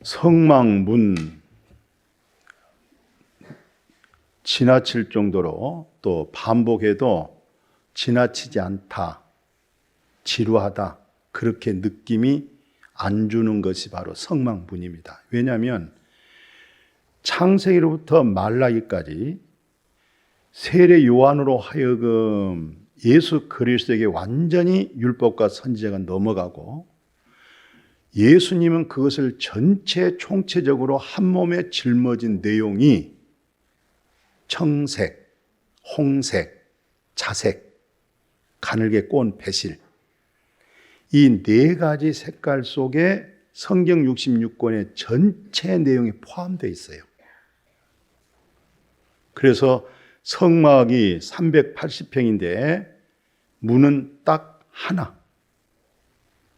성막문 지나칠 정도로 또 반복해도 지나치지 않다, 지루하다, 그렇게 느낌이 안 주는 것이 바로 성막문입니다. 왜냐하면 창세기로부터 말라기까지 세례 요한으로 하여금 예수 그리스도에게 완전히 율법과 선지자가 넘어가고 예수님은 그것을 전체 총체적으로 한 몸에 짊어진 내용이 청색, 홍색, 자색, 가늘게 꼬은 배실, 이 네 가지 색깔 속에 성경 66권의 전체 내용이 포함되어 있어요. 그래서 성막이 380평인데 문은 딱 하나.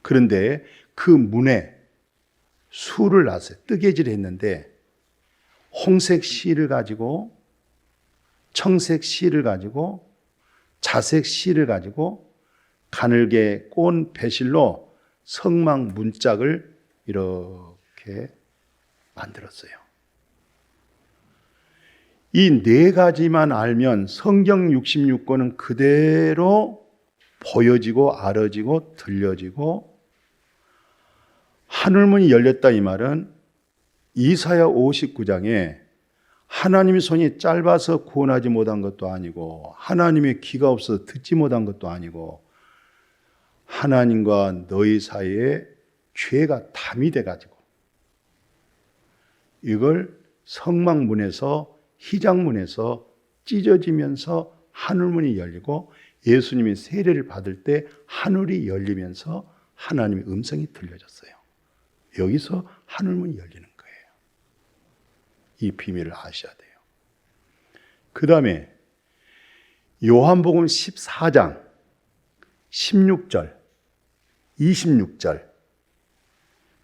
그런데 그 문에 수를 놨어요. 뜨개질을 했는데 홍색 실을 가지고, 청색 실을 가지고, 자색 실을 가지고 가늘게 꼬은 배실로 성막 문짝을 이렇게 만들었어요. 이 네 가지만 알면 성경 66권은 그대로 보여지고 알아지고 들려지고, 하늘문이 열렸다 이 말은 이사야 59장에 하나님의 손이 짧아서 구원하지 못한 것도 아니고 하나님의 귀가 없어서 듣지 못한 것도 아니고 하나님과 너희 사이에 죄가 담이 돼가지고 이걸 성막문에서 희장문에서 찢어지면서 하늘문이 열리고 예수님이 세례를 받을 때 하늘이 열리면서 하나님의 음성이 들려졌어요. 여기서 하늘문이 열리는 거예요. 이 비밀을 아셔야 돼요. 그 다음에 요한복음 14장 16절, 26절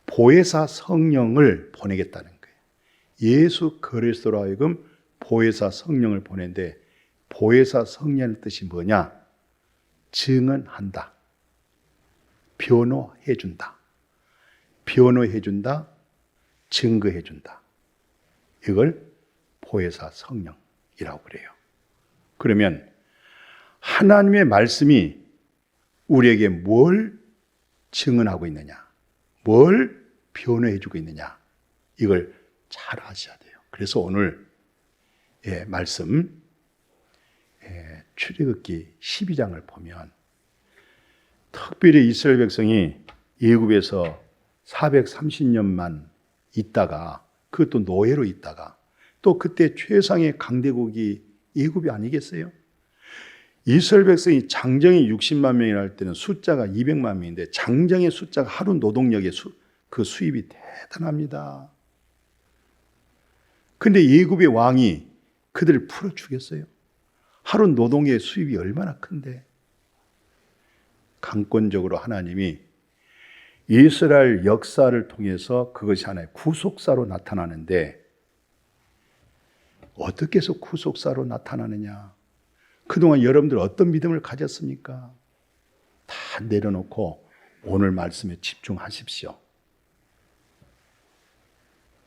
보혜사 성령을 보내겠다는 거예요. 예수 그리스도로 하여금 보혜사 성령을 보낸데 보혜사 성령의 뜻이 뭐냐? 증언한다. 변호해준다. 변호해준다. 증거해준다. 이걸 보혜사 성령이라고 그래요. 그러면 하나님의 말씀이 우리에게 뭘 증언하고 있느냐? 뭘 변호해주고 있느냐? 이걸 잘 아셔야 돼요. 그래서 오늘 말씀 출애굽기 12장을 보면 특별히 이스라엘 백성이 애굽에서 430년만 있다가 그것도 노예로 있다가 또 그때 최상의 강대국이 애굽이 아니겠어요? 이스라엘 백성이 장정이 60만 명이라 할 때는 숫자가 200만 명인데 장정의 숫자가 하루 노동력의 그 수입이 대단합니다. 근데 애굽의 왕이 그들을 풀어 주겠어요? 하루 노동의 수입이 얼마나 큰데? 강권적으로 하나님이 이스라엘 역사를 통해서 그것이 하나의 구속사로 나타나는데 어떻게 해서 구속사로 나타나느냐? 그동안 여러분들 어떤 믿음을 가졌습니까? 다 내려놓고 오늘 말씀에 집중하십시오.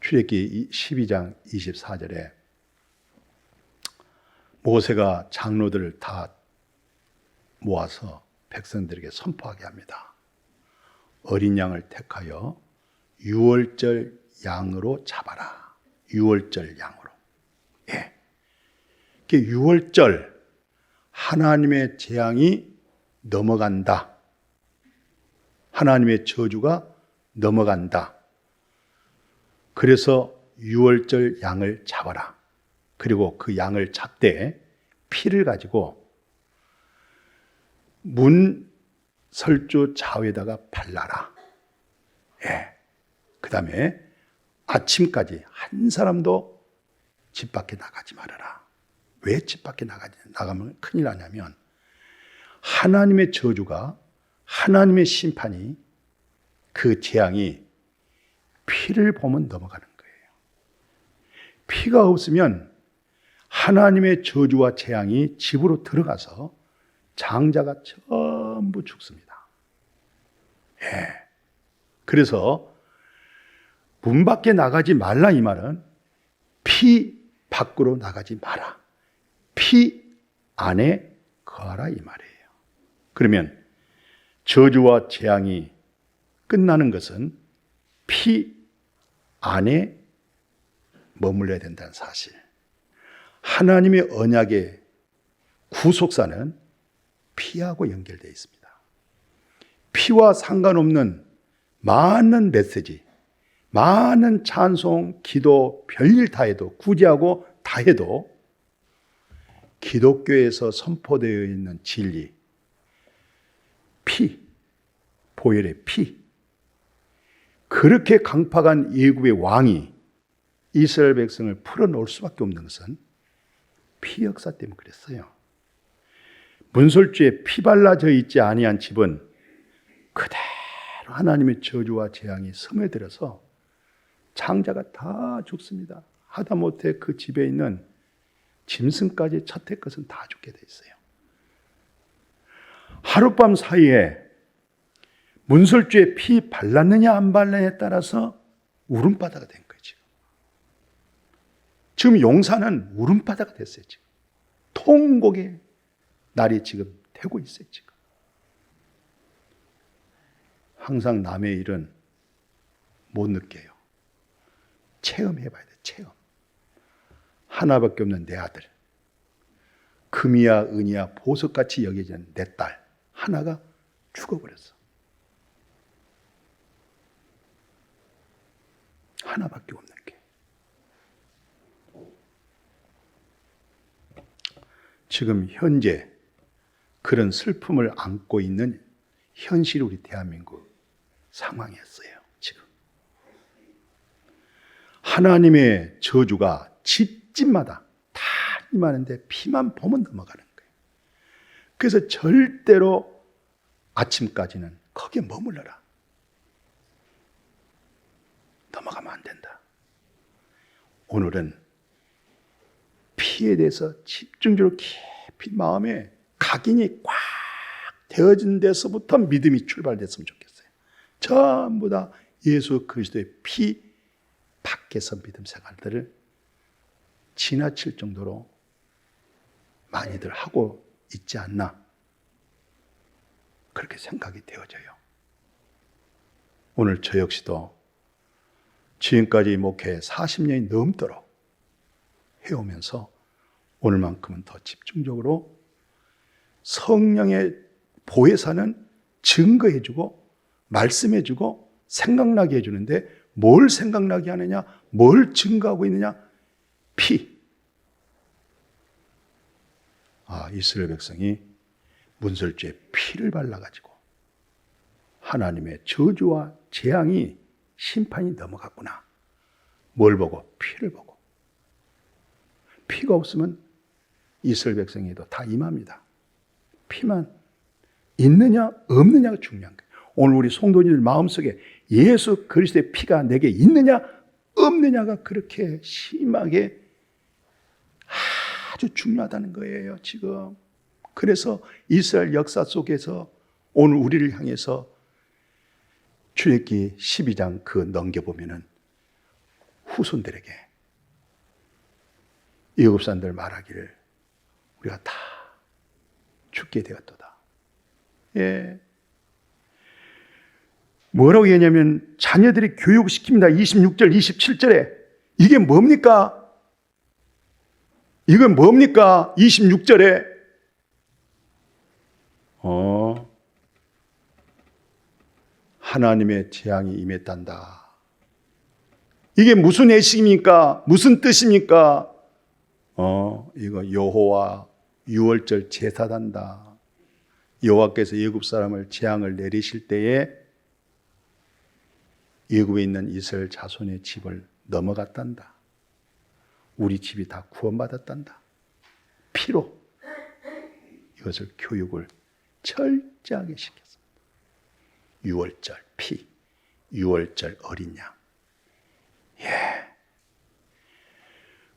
출애굽기 12장 24절에 모세가 장로들을 다 모아서 백성들에게 선포하게 합니다. 어린 양을 택하여 유월절 양으로 잡아라. 유월절 양으로. 예. 유월절 하나님의 재앙이 넘어간다. 하나님의 저주가 넘어간다. 그래서 유월절 양을 잡아라. 그리고 그 양을 잡되 피를 가지고 문 설주 좌우에다가 발라라. 예. 그 다음에 아침까지 한 사람도 집 밖에 나가지 말아라. 왜 집 밖에 나가면 큰일 나냐면 하나님의 저주가, 하나님의 심판이, 그 재앙이 피를 보면 넘어가는 거예요. 피가 없으면 하나님의 저주와 재앙이 집으로 들어가서 장자가 전부 죽습니다. 예. 그래서 문 밖에 나가지 말라 이 말은 피 밖으로 나가지 마라. 피 안에 거하라 이 말이에요. 그러면 저주와 재앙이 끝나는 것은 피 안에 머물러야 된다는 사실. 하나님의 언약의 구속사는 피하고 연결되어 있습니다. 피와 상관없는 많은 메시지, 많은 찬송, 기도, 별일 다 해도, 구제하고 다 해도 기독교에서 선포되어 있는 진리, 피, 보혈의 피, 그렇게 강팍한 애굽의 왕이 이스라엘 백성을 풀어놓을 수밖에 없는 것은 피 역사 때문에 그랬어요. 문설주에 피 발라져 있지 아니한 집은 그대로 하나님의 저주와 재앙이 스며들어서 장자가 다 죽습니다. 하다못해 그 집에 있는 짐승까지 첫해 것은 다 죽게 돼 있어요. 하룻밤 사이에 문설주에 피 발랐느냐 안 발랐느냐에 따라서 울음바다가 된 거예요. 지금 용사는 울음바다가 됐어요. 지금 통곡의 날이 지금 되고 있어요. 지금 항상 남의 일은 못 느껴요. 체험해봐야 돼. 체험. 하나밖에 없는 내 아들, 금이야 은이야 보석같이 여겨지는 내 딸 하나가 죽어버렸어. 하나밖에 없는 게. 지금 현재 그런 슬픔을 안고 있는 현실이 우리 대한민국 상황이었어요. 지금 하나님의 저주가 집집마다 다 임하는데 피만 보면 넘어가는 거예요. 그래서 절대로 아침까지는 거기에 머물러라. 넘어가면 안 된다. 오늘은 피에 대해서 집중적으로 깊이 마음에 각인이 꽉 되어진 데서부터 믿음이 출발됐으면 좋겠어요. 전부 다 예수 그리스도의 피 밖에서 믿음 생활들을 지나칠 정도로 많이들 하고 있지 않나 그렇게 생각이 되어져요. 오늘 저 역시도 지금까지 목회 40년이 넘도록 해오면서 오늘만큼은 더 집중적으로 성령의 보혜사는 증거해주고 말씀해주고 생각나게 해주는데 뭘 생각나게 하느냐, 뭘 증거하고 있느냐, 피. 이스라엘 백성이 문설주에 피를 발라가지고 하나님의 저주와 재앙이 심판이 넘어갔구나. 뭘 보고? 피를 보고. 피가 없으면 이스라엘 백성에도 다 임합니다. 피만 있느냐 없느냐가 중요한 거예요. 오늘 우리 성도님들 마음속에 예수 그리스도의 피가 내게 있느냐 없느냐가 그렇게 심하게 아주 중요하다는 거예요. 지금. 그래서 이스라엘 역사 속에서 오늘 우리를 향해서 출애굽기 12장 그 넘겨보면은 후손들에게 애굽 사람들 말하기를 우리가 다 죽게 되었도다. 예. 뭐라고 얘기하냐면 자녀들이 교육시킵니다. 26절, 27절에 이게 뭡니까? 이건 뭡니까? 26절에 하나님의 재앙이 임했단다. 이게 무슨 예식입니까? 무슨 뜻입니까? 이거 여호와 유월절 제사단다. 여호와께서 애굽 사람을 재앙을 내리실 때에 애굽에 있는 이스라엘 자손의 집을 넘어갔단다. 우리 집이 다 구원받았단다. 피로 이것을 교육을 철저하게 시켰습니다. 유월절 피, 유월절 어린 양. 예.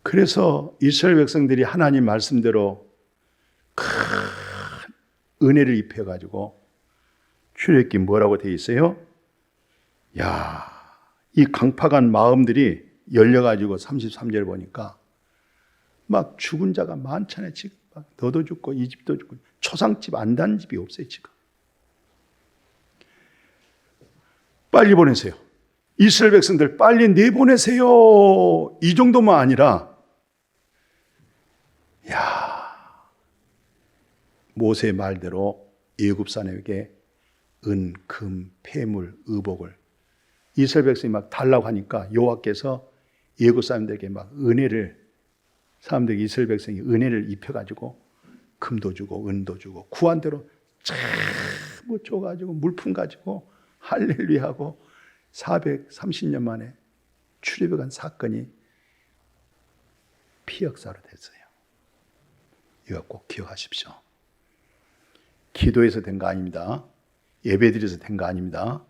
그래서 이스라엘 백성들이 하나님 말씀대로 큰 은혜를 입혀가지고 출애굽기 뭐라고 되어 있어요? 야, 이 강팍한 마음들이 열려가지고 33절 보니까 막 죽은 자가 많잖아요. 지금 막 너도 죽고 이 집도 죽고 초상집 안 단 집이 없어요. 지금 빨리 보내세요. 이스라엘 백성들 빨리 내보내세요. 이 정도만 아니라 모세의 말대로 애굽 사람에게 은, 금, 폐물, 의복을 이스라엘 백성이 막 달라고 하니까 여호와께서 애굽 사람들에게 막 사람들에게 이스라엘 백성이 은혜를 입혀가지고 금도 주고 은도 주고 구한 대로 전부 줘가지고 물품 가지고 할렐루야하고 430년 만에 출애굽한 사건이 피역사로 됐어요. 이거 꼭 기억하십시오. 기도해서 된 거 아닙니다. 예배드려서 된 거 아닙니다.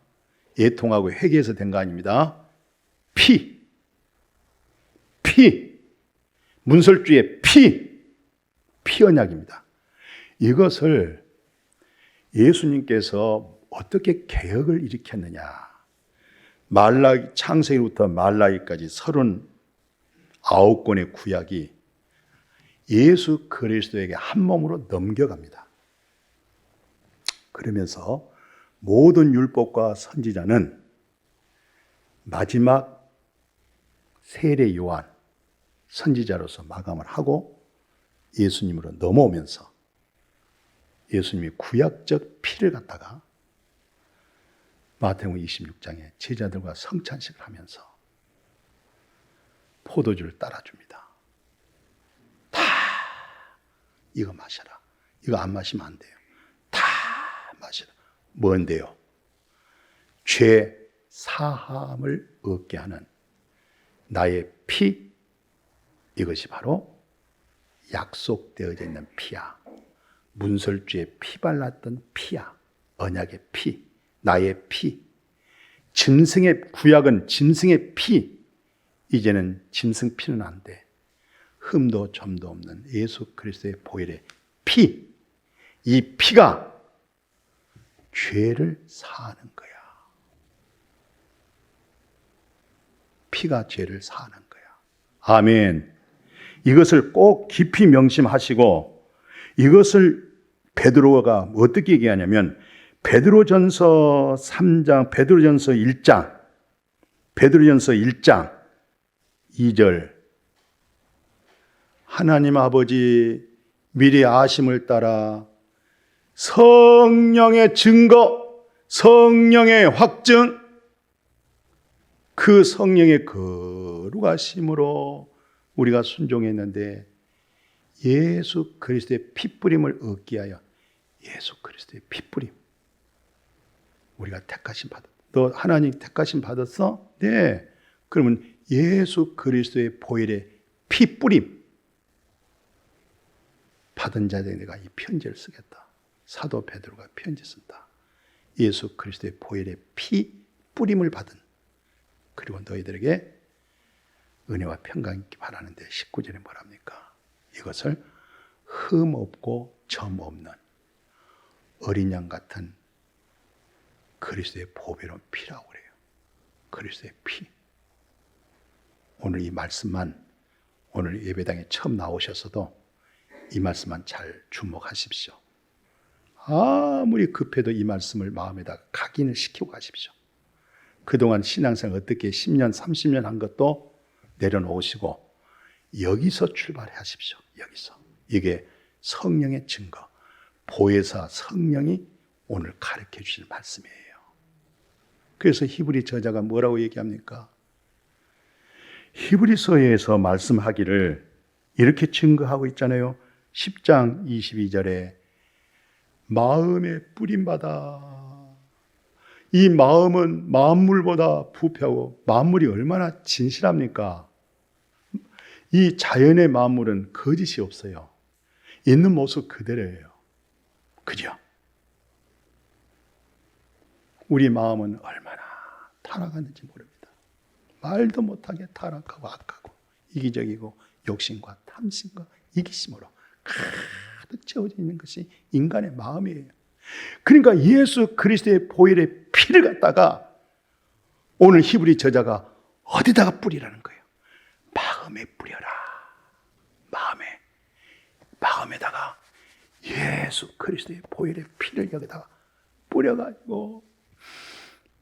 애통하고 회개해서 된 거 아닙니다. 피, 문설주의 피 언약입니다. 이것을 예수님께서 어떻게 개혁을 일으켰느냐. 창세기부터 말라기까지 39권의 구약이 예수 그리스도에게 한 몸으로 넘겨갑니다. 그러면서 모든 율법과 선지자는 마지막 세례 요한 선지자로서 마감을 하고 예수님으로 넘어오면서 예수님이 구약적 피를 갖다가 마태복음 26장에 제자들과 성찬식을 하면서 포도주를 따라줍니다. 다 이거 마셔라. 이거 안 마시면 안 돼요. 다 마셔라. 뭔데요? 죄 사함을 얻게 하는 나의 피, 이것이 바로 약속되어져 있는 피야. 문설주에 피 발랐던 피야. 언약의 피, 나의 피. 짐승의 구약은 짐승의 피. 이제는 짐승 피는 안 돼. 흠도 점도 없는 예수 그리스도의 보혈의 피. 이 피가 죄를 사하는 거야. 피가 죄를 사하는 거야. 아멘. 이것을 꼭 깊이 명심하시고 이것을 베드로가 어떻게 얘기하냐면 베드로전서 3장, 베드로전서 1장 2절 하나님 아버지 미리 아심을 따라 성령의 증거, 성령의 확증, 그 성령의 거룩하심으로 우리가 순종했는데 예수 그리스도의 핏뿌림을 얻기 위하여 예수 그리스도의 핏뿌림. 우리가 택하심 받았. 너 하나님 택하심 받았어? 네. 그러면 예수 그리스도의 보혈의 핏뿌림 받은 자들에게 내가 이 편지를 쓰겠다. 사도 베드로가 편지 쓴다. 예수 그리스도의 보혈의 핏뿌림을 받은 그리고 너희들에게 은혜와 평강이 있기 바라는데 19절에 뭐랍니까? 이것을 흠 없고 점 없는 어린 양 같은 그리스도의 보배로운 피라고 그래요. 그리스도의 피. 오늘 이 말씀만, 오늘 예배당에 처음 나오셨어도 이 말씀만 잘 주목하십시오. 아무리 급해도 이 말씀을 마음에다 각인을 시키고 가십시오. 그동안 신앙생활 어떻게 10년, 30년 한 것도 내려놓으시고 여기서 출발하십시오. 여기서. 이게 성령의 증거, 보혜사 성령이 오늘 가르쳐 주실 말씀이에요. 그래서 히브리 저자가 뭐라고 얘기합니까? 히브리서에서 말씀하기를 이렇게 증거하고 있잖아요. 10장 22절에 마음에 뿌림받아. 이 마음은 만물보다 부패하고 만물이 얼마나 진실합니까? 이 자연의 만물은 거짓이 없어요. 있는 모습 그대로예요. 그죠? 우리 마음은 얼마나 타락하는지 모릅니다. 말도 못하게 타락하고 악하고 이기적이고 욕심과 탐심과 이기심으로 가득 채워져 있는 것이 인간의 마음이에요. 그러니까 예수 그리스도의 보혈의 피를 갖다가 오늘 히브리 저자가 어디다가 뿌리라는 거예요? 마음에 뿌려라. 마음에다가 예수 그리스도의 보혈의 피를 여기다가 뿌려가지고,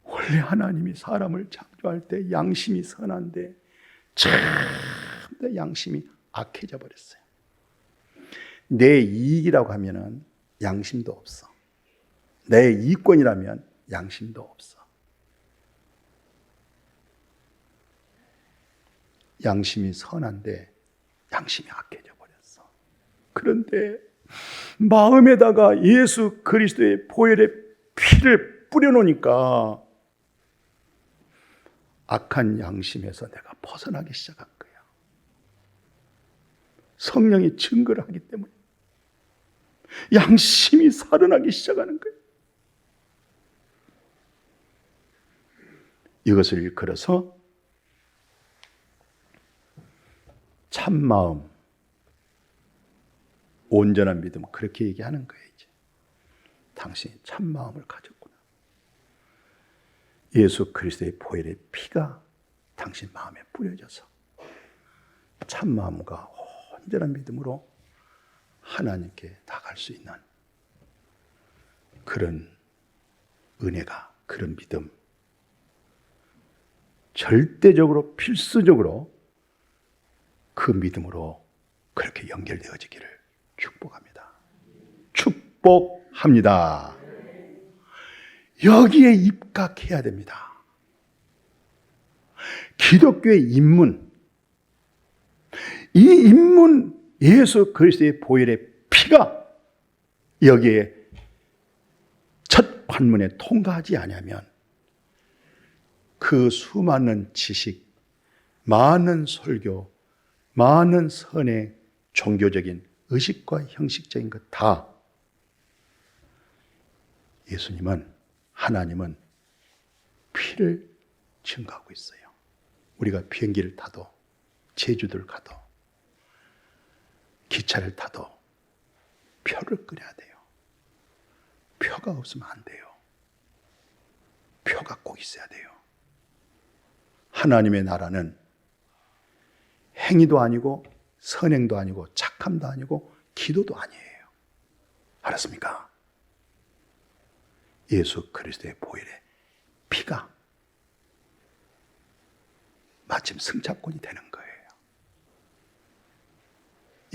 원래 하나님이 사람을 창조할 때 양심이 선한데 참 양심이 악해져 버렸어요. 내 이익이라고 하면은 양심도 없어. 내 이권이라면 양심도 없어. 양심이 선한데 양심이 악해져 버렸어. 그런데 마음에다가 예수 그리스도의 보혈의 피를 뿌려놓으니까 악한 양심에서 내가 벗어나기 시작한 거야. 성령이 증거를 하기 때문에 양심이 살아나기 시작하는 거예요. 이것을 일컬어서 참마음, 온전한 믿음, 그렇게 얘기하는 거예요. 이제 당신이 참마음을 가졌구나. 예수 그리스도의 보혈의 피가 당신 마음에 뿌려져서 참마음과 온전한 믿음으로 하나님께 나갈 수 있는 그런 은혜가, 그런 믿음, 절대적으로 필수적으로 그 믿음으로 그렇게 연결되어지기를 축복합니다. 축복합니다. 여기에 입각해야 됩니다. 기독교의 입문, 이 입문 예수 그리스도의 보혈의 피가 여기에 첫 관문에 통과하지 않으면 그 수많은 지식, 많은 설교, 많은 선의 종교적인 의식과 형식적인 것 다, 예수님은, 하나님은 피를 증거하고 있어요. 우리가 비행기를 타도, 제주도를 가도, 기차를 타도 표를 끊어야 돼요. 표가 없으면 안 돼요. 표가 꼭 있어야 돼요. 하나님의 나라는 행위도 아니고 선행도 아니고 착함도 아니고 기도도 아니에요. 알았습니까? 예수 그리스도의 보혈의 피가 마침 승차권이 되는 거예요.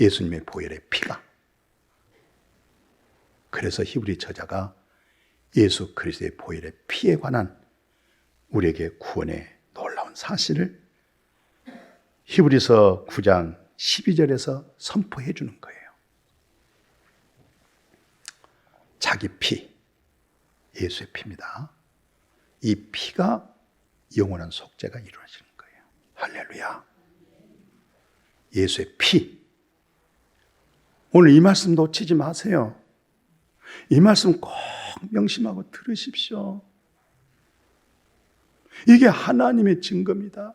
예수님의 보혈의 피가. 그래서 히브리 저자가 예수 그리스도의 보혈의 피에 관한 우리에게 구원의 놀라운 사실을 히브리서 9장 12절에서 선포해 주는 거예요. 자기 피, 예수의 피입니다. 이 피가 영원한 속죄가 이루어지는 거예요. 할렐루야. 예수의 피. 오늘 이 말씀 놓치지 마세요. 이 말씀 꼭 명심하고 들으십시오. 이게 하나님의 증거입니다.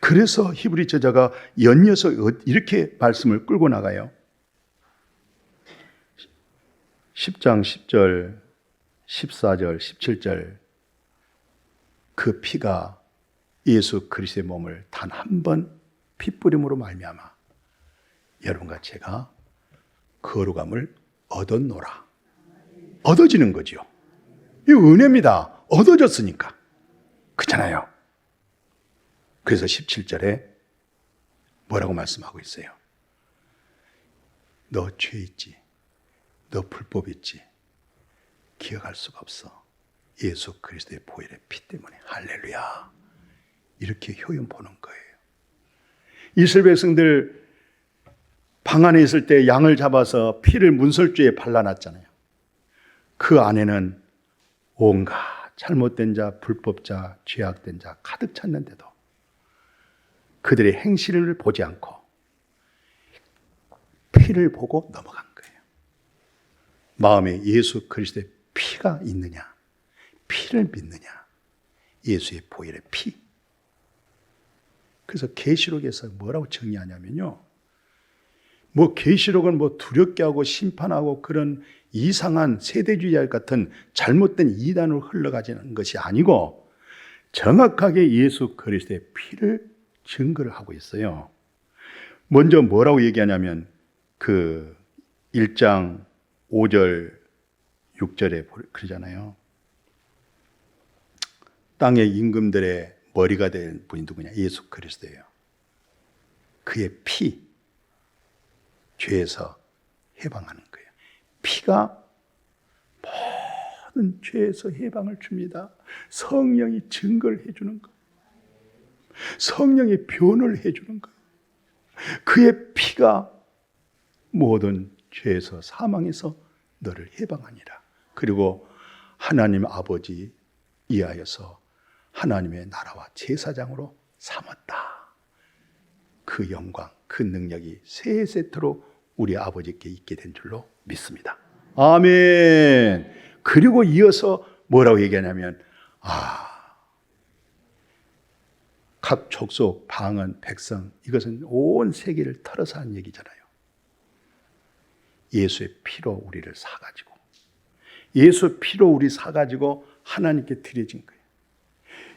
그래서 히브리 저자가 연이어서 이렇게 말씀을 끌고 나가요. 10장 10절, 14절, 17절, 그 피가 예수 그리스도의 몸을 단 한 번 피뿌림으로 말미암아 여러분과 제가 거룩함을 얻었노라. 얻어지는 거죠. 이 은혜입니다. 얻어졌으니까. 그렇잖아요. 그래서 17절에 뭐라고 말씀하고 있어요? 너 죄 있지? 너 불법 있지? 기억할 수가 없어. 예수 그리스도의 보혈의 피 때문에. 할렐루야. 이렇게 효연 보는 거예요. 이스라엘 백성들 방 안에 있을 때 양을 잡아서 피를 문설주에 발라놨잖아요. 그 안에는 온갖 잘못된 자, 불법자, 죄악된 자 가득 찼는데도 그들의 행실을 보지 않고 피를 보고 넘어간 거예요. 마음에 예수 그리스도의 피가 있느냐, 피를 믿느냐, 예수의 보혈의 피. 그래서 계시록에서 뭐라고 정의하냐면요, 뭐 계시록은 뭐 두렵게 하고 심판하고 그런 이상한 세대주의자 같은 잘못된 이단으로 흘러가지는 것이 아니고 정확하게 예수 그리스도의 피를 증거를 하고 있어요. 먼저 뭐라고 얘기하냐면 그 1장 5절 6절에 그러잖아요. 땅의 임금들의 머리가 된 분이 누구냐? 예수 그리스도예요. 그의 피, 죄에서 해방하는 거예요. 피가 모든 죄에서 해방을 줍니다. 성령이 증거를 해주는 거예요. 성령이 변호를 해주는 거예요. 그의 피가 모든 죄에서 사망에서 너를 해방하니라. 그리고 하나님 아버지 이하여서 하나님의 나라와 제사장으로 삼았다. 그 영광, 그 능력이 세 세트로 우리 아버지께 있게 된 줄로 믿습니다. 아멘. 그리고 이어서 뭐라고 얘기하냐면 각 족속, 방언, 백성, 이것은 온 세계를 털어서 한 얘기잖아요. 예수의 피로 우리를 사가지고, 예수 피로 우리 사가지고 하나님께 드려진 거예요.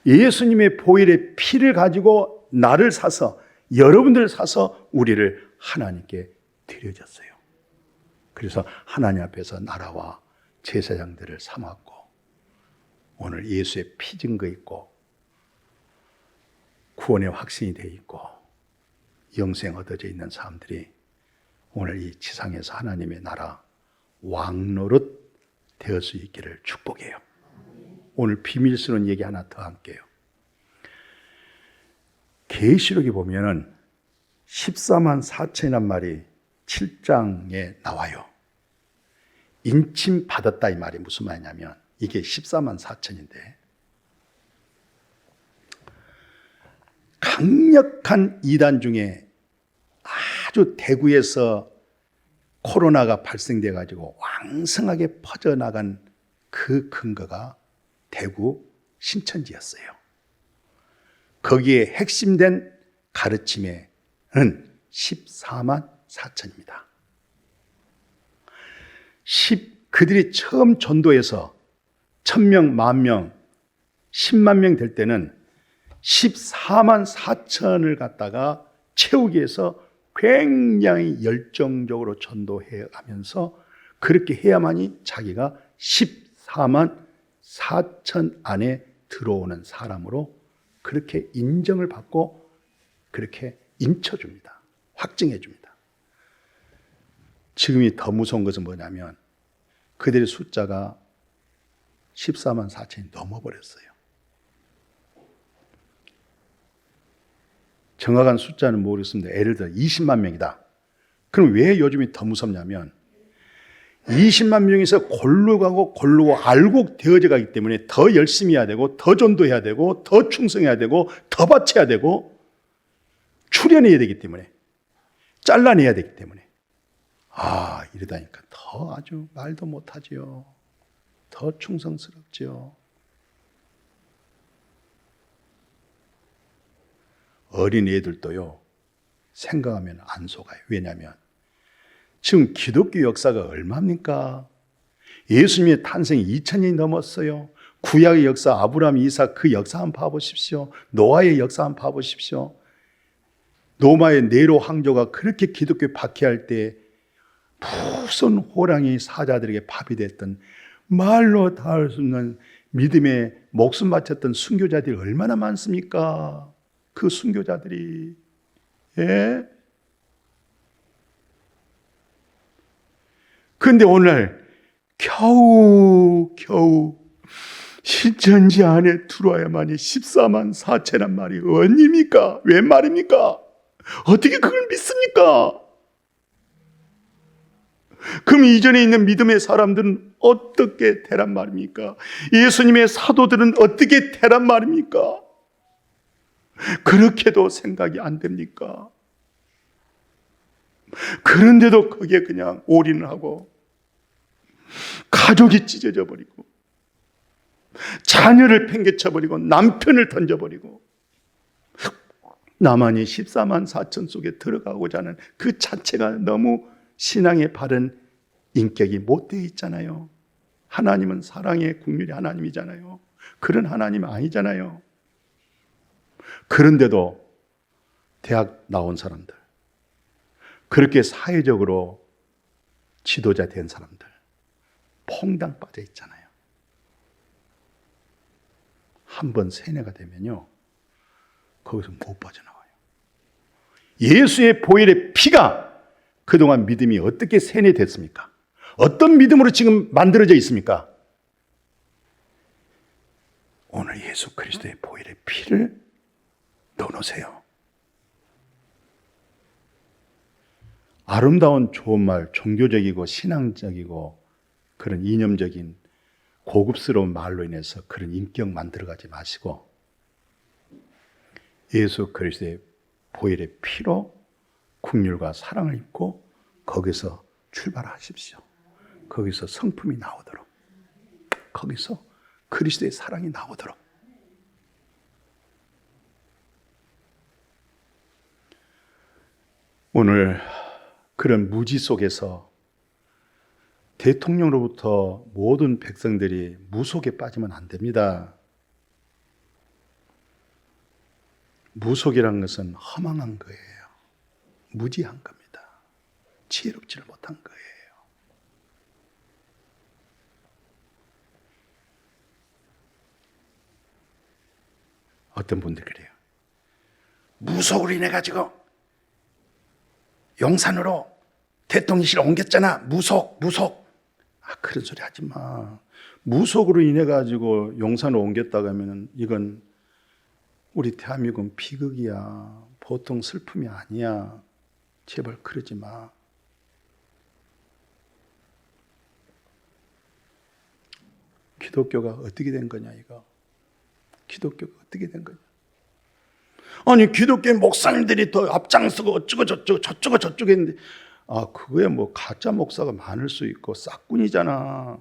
예수님의 보혈의 피를 가지고 나를 사서, 여러분들을 사서 우리를 하나님께 드려졌어요. 그래서 하나님 앞에서 나라와 제사장들을 삼았고, 오늘 예수의 피 증거 있고 구원의 확신이 되어 있고 영생 얻어져 있는 사람들이 오늘 이 지상에서 하나님의 나라 왕노릇 되을 수 있기를 축복해요. 오늘 비밀스러운 얘기 하나 더 할게요. 계시록에 보면은 14만 4천이란 말이 7장에 나와요. 인침 받았다 이 말이 무슨 말이냐면 이게 14만 4천인데 강력한 이단 중에 아주 대구에서 코로나가 발생돼 가지고 왕성하게 퍼져나간 그 근거가 대구 신천지였어요. 거기에 핵심된 가르침에는 14만 4천입니다. 그들이 처음 전도해서 1000명, 10,000명, 10만 명 될 때는 14만 4천을 갖다가 채우기 위해서 굉장히 열정적으로 전도해 가면서 그렇게 해야만이 자기가 14만 4천 안에 들어오는 사람으로 그렇게 인정을 받고 그렇게 인쳐줍니다. 확증해줍니다. 지금이 더 무서운 것은 뭐냐면 그들의 숫자가 14만 4천이 넘어버렸어요. 정확한 숫자는 모르겠습니다. 예를 들어 20만 명이다. 그럼 왜 요즘이 더 무섭냐면 20만 명에서 골로 가고 알고 되어져 가기 때문에 더 열심히 해야 되고 더 전도해야 되고 더 충성해야 되고 더 바쳐야 되고 출연해야 되기 때문에 잘라내야 되기 때문에 이러다니까 더 아주 말도 못하지요. 더 충성스럽지요. 어린 애들도요 생각하면 안 속아요. 왜냐하면 지금 기독교 역사가 얼마입니까? 예수님의 탄생이 2000년이 넘었어요. 구약의 역사, 아브라함, 이삭 그 역사 한번 봐보십시오. 노아의 역사 한번 봐보십시오. 로마의 네로 황조가 그렇게 기독교에 박해할 때 무슨 호랑이 사자들에게 밥이 됐던 말로 다 할 수 없는 믿음에 목숨 바쳤던 순교자들이 얼마나 많습니까? 그 순교자들이 그런데 오늘 겨우 신천지 안에 들어와야만이 14만 4천이란 말이 언입니까? 웬 말입니까? 어떻게 그걸 믿습니까? 그럼 이전에 있는 믿음의 사람들은 어떻게 되란 말입니까? 예수님의 사도들은 어떻게 되란 말입니까? 그렇게도 생각이 안 됩니까? 그런데도 거기에 그냥 올인을 하고 가족이 찢어져 버리고 자녀를 팽개쳐버리고 남편을 던져버리고 나만이 14만 4천 속에 들어가고자 하는 그 자체가 너무 신앙의 바른 인격이 못되어 있잖아요. 하나님은 사랑의 국률이 하나님이잖아요. 그런 하나님은 아니잖아요. 그런데도 대학 나온 사람들, 그렇게 사회적으로 지도자 된 사람들 퐁당 빠져 있잖아요. 한번 세뇌가 되면요, 거기서 못 빠져나와요. 예수의 보혈의 피가 그동안 믿음이 어떻게 세뇌됐습니까? 어떤 믿음으로 지금 만들어져 있습니까? 오늘 예수 그리스도의 보혈의 피를 넣어놓으세요. 아름다운 좋은 말, 종교적이고 신앙적이고 그런 이념적인 고급스러운 말로 인해서 그런 인격 만들어가지 마시고 예수 그리스도의 보혈의 피로 긍휼과 사랑을 입고 거기서 출발하십시오. 거기서 성품이 나오도록, 거기서 그리스도의 사랑이 나오도록. 오늘 그런 무지 속에서 대통령으로부터 모든 백성들이 무속에 빠지면 안 됩니다. 무속이란 것은 허망한 거예요. 무지한 겁니다. 지혜롭지를 못한 거예요. 어떤 분들 그래요. 무속으로 인해 가지고 용산으로 대통령실 옮겼잖아. 무속. 그런 소리 하지 마. 무속으로 인해 가지고 용산으로 옮겼다고 하면 이건 우리 대한민국은 비극이야. 보통 슬픔이 아니야. 제발 그러지 마. 기독교가 어떻게 된 거냐 이거. 기독교가 어떻게 된 거냐. 아니 기독교 목사님들이 더 앞장서고 어쩌고 저쩌고 했는데 그거에 뭐 가짜 목사가 많을 수 있고 싹군이잖아.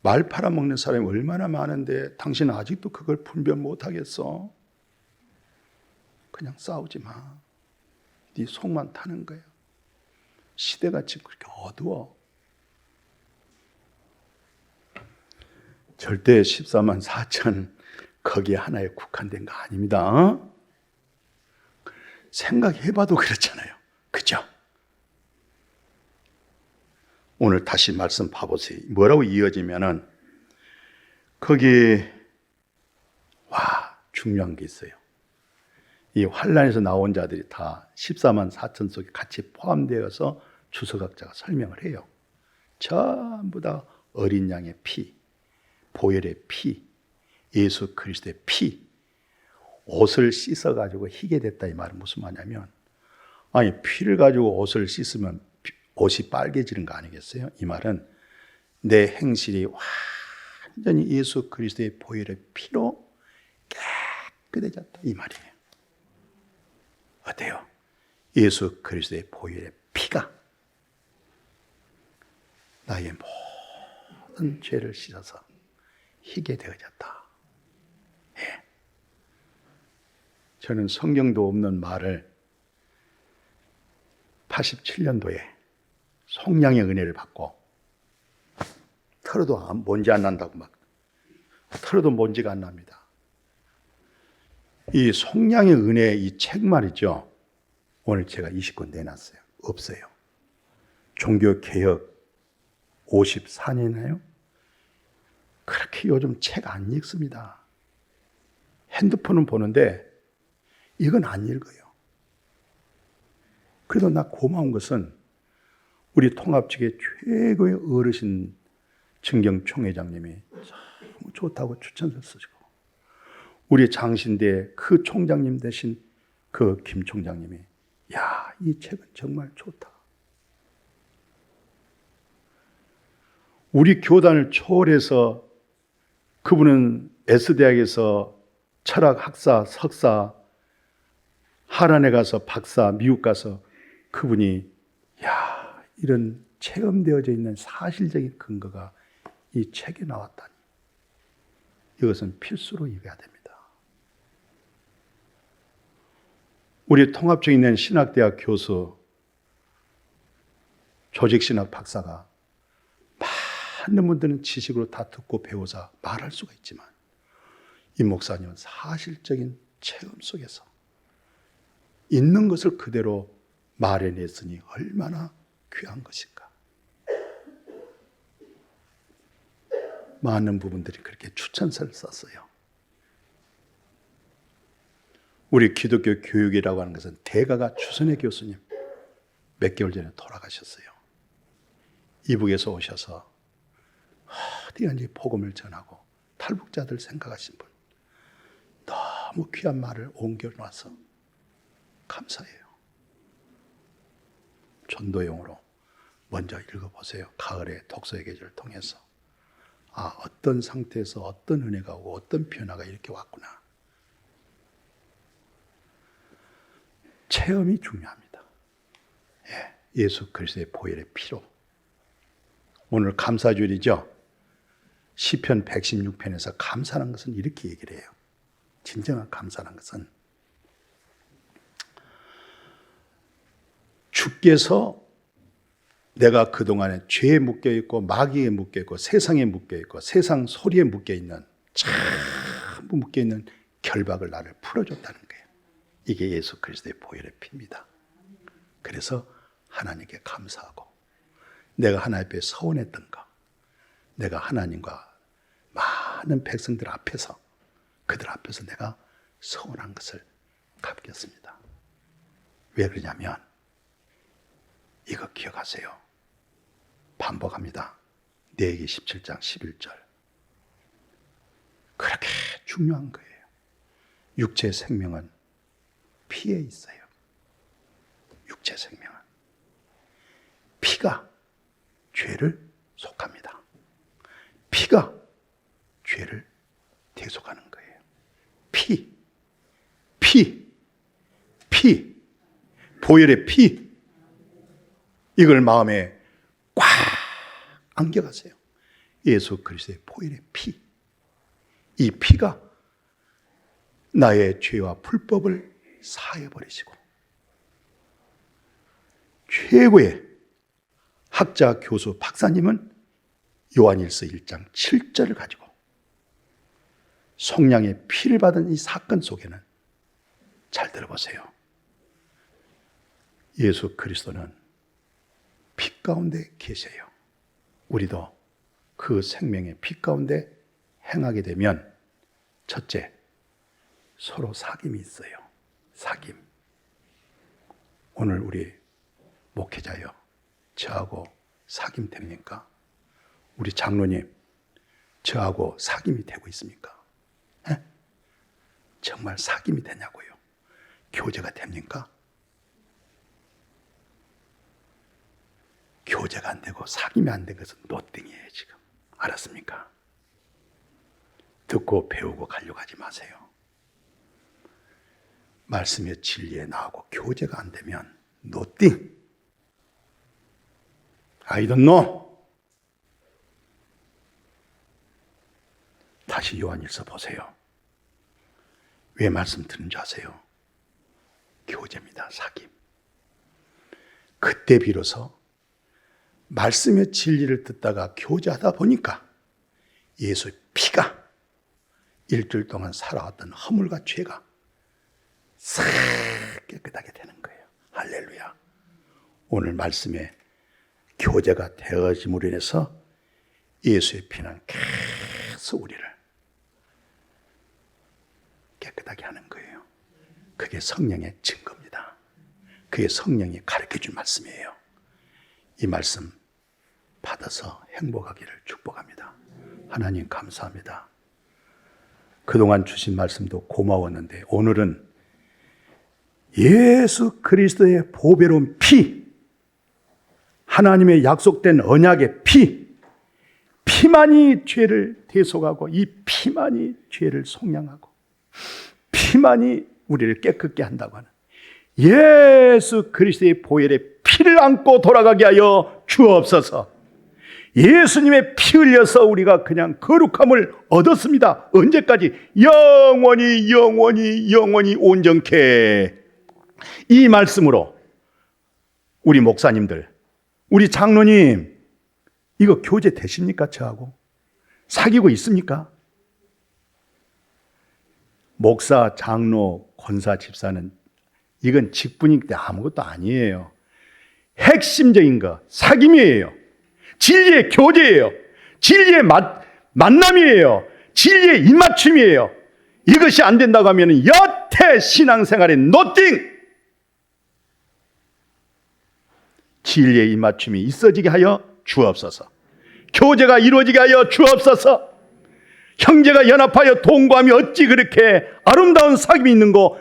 말 팔아먹는 사람이 얼마나 많은데 당신은 아직도 그걸 분별 못하겠어? 그냥 싸우지 마. 네 속만 타는 거야. 시대가 지금 그렇게 어두워. 절대 14만 4천 거기에 하나에 국한된 거 아닙니다. 생각해봐도 그렇잖아요. 그죠? 오늘 다시 말씀 봐보세요. 뭐라고 이어지면은 거기 중요한 게 있어요. 이 환란에서 나온 자들이 다 14만 4천 속에 같이 포함되어서 주석학자가 설명을 해요. 전부 다 어린 양의 피, 보혈의 피, 예수 그리스도의 피, 옷을 씻어가지고 희게 됐다 이 말은 무슨 말이냐면 피를 가지고 옷을 씻으면 옷이 빨개지는 거 아니겠어요? 이 말은 내 행실이 완전히 예수 그리스도의 보혈의 피로 깨끗해졌다 이 말이에요. 어때요? 예수 그리스도의 보혈의 피가 나의 모든 죄를 씻어서 희게 되어졌다. 예. 저는 성경도 없는 말을 87년도에 속량의 은혜를 받고 털어도 먼지 안 난다고 막 털어도 먼지가 안 납니다. 이 속량의 은혜 이 책 말이죠. 오늘 제가 20권 내놨어요. 없어요. 종교개혁 54년이나요? 그렇게 요즘 책 안 읽습니다. 핸드폰은 보는데 이건 안 읽어요. 그래도 나 고마운 것은 우리 통합 측의 최고의 어르신 정경 총회장님이 너무 좋다고 추천서 쓰시고 우리 장신대 그 총장님 대신 그 김 총장님이 이 책은 정말 좋다. 우리 교단을 초월해서 그분은 S대학에서 철학 학사, 석사, 하란에 가서 박사, 미국 가서 그분이 이런 체험되어져 있는 사실적인 근거가 이 책에 나왔다니. 이것은 필수로 읽어야 됩니다. 우리 통합청에 있는 신학대학 교수, 조직신학 박사가 많은 분들은 지식으로 다 듣고 배우자 말할 수가 있지만 이 목사님은 사실적인 체험 속에서 있는 것을 그대로 말해냈으니 얼마나 귀한 것인가. 많은 부분들이 그렇게 추천서를 썼어요. 우리 기독교 교육이라고 하는 것은 대가가 주선의 교수님 몇 개월 전에 돌아가셨어요. 이북에서 오셔서 어디든지 복음을 전하고 탈북자들 생각하신 분, 너무 귀한 말을 옮겨놔서 감사해요. 전도용으로 먼저 읽어보세요. 가을의 독서의 계절을 통해서 어떤 상태에서 어떤 은혜가 오고 어떤 변화가 이렇게 왔구나. 체험이 중요합니다. 예수 그리스도의 보혈의 피로. 오늘 감사주일이죠. 시편 116편에서 감사하는 것은 이렇게 얘기를 해요. 진정한 감사하는 것은 주께서 내가 그동안에 죄에 묶여있고 마귀에 묶여있고 세상에 묶여있고 세상 소리에 묶여있는 전부 묶여있는 결박을 나를 풀어줬다는 거예요. 이게 예수 그리스도의 보혈의 피입니다. 그래서 하나님께 감사하고 내가 하나님 앞에 서운했던 거, 내가 하나님과 많은 백성들 앞에서 그들 앞에서 내가 서운한 것을 갚겠습니다. 왜 그러냐면 이거 기억하세요. 반복합니다. 내기 17장 11절. 그렇게 중요한 거예요. 육체의 생명은 피에 있어요. 육체의 생명은. 피가 죄를 속합니다. 피가 죄를 대속하는 거예요. 피. 보혈의 피. 이걸 마음에 꽉 안겨가세요. 예수 그리스도의 보혈의 피. 이 피가 나의 죄와 불법을 사해버리시고 최고의 학자, 교수, 박사님은 요한일서 1장 7절을 가지고 속량의 피를 받은 이 사건 속에는 잘 들어보세요. 예수 그리스도는 피 가운데 계세요. 우리도 그 생명의 피 가운데 행하게 되면 첫째, 서로 사귐이 있어요. 사귐. 오늘 우리 목회자요. 저하고 사귐 됩니까? 우리 장로님, 저하고 사귐이 되고 있습니까? 에? 정말 사귐이 되냐고요? 교제가 됩니까? 교제가 안 되고 사귐이 안 된 것은 노땡이에요, 지금. 알았습니까? 듣고 배우고 가려고 하지 마세요. 말씀의 진리에 나오고 교제가 안 되면 노띵. I don't know. 다시 요한일서 보세요. 왜 말씀 듣는 줄 아세요? 교제입니다. 사귐. 그때 비로소 말씀의 진리를 듣다가 교제하다 보니까 예수의 피가 일주일 동안 살아왔던 허물과 죄가 싹 깨끗하게 되는 거예요. 할렐루야. 오늘 말씀에 교제가 되어짐으로 인해서 예수의 피는 계속 우리를 깨끗하게 하는 거예요. 그게 성령의 증거입니다. 그게 성령이 가르쳐준 말씀이에요. 이 말씀 받아서 행복하기를 축복합니다. 하나님 감사합니다. 그동안 주신 말씀도 고마웠는데 오늘은 예수 그리스도의 보배로운 피, 하나님의 약속된 언약의 피만이 죄를 대속하고 이 피만이 죄를 속량하고 피만이 우리를 깨끗게 한다고 하는 예수 그리스도의 보혈의 피를 안고 돌아가게 하여 주옵소서. 예수님의 피 흘려서 우리가 그냥 거룩함을 얻었습니다. 언제까지? 영원히 온전케. 이 말씀으로 우리 목사님들, 우리 장로님, 이거 교제 되십니까? 저하고 사귀고 있습니까? 목사, 장로, 권사, 집사는 이건 직분인데 아무것도 아니에요. 핵심적인 거 사귐이에요. 진리의 교제예요. 진리의 만남이에요. 진리의 입맞춤이에요. 이것이 안 된다고 하면 여태 신앙생활의 노띵! 진리의 입맞춤이 있어지게 하여 주옵소서. 교제가 이루어지게 하여 주옵소서. 형제가 연합하여 동거하며 어찌 그렇게 아름다운 사귐이 있는고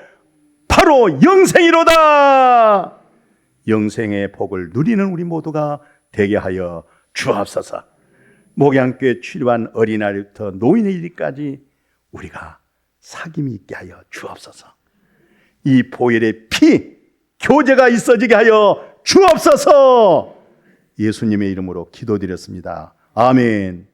바로 영생이로다. 영생의 복을 누리는 우리 모두가 되게 하여 주옵소서. 목양교회 출입한 어린아이부터 노인의 일까지 우리가 사귐이 있게 하여 주옵소서. 이 보혈의 피 교제가 있어지게 하여 주옵소서. 예수님의 이름으로 기도드렸습니다. 아멘.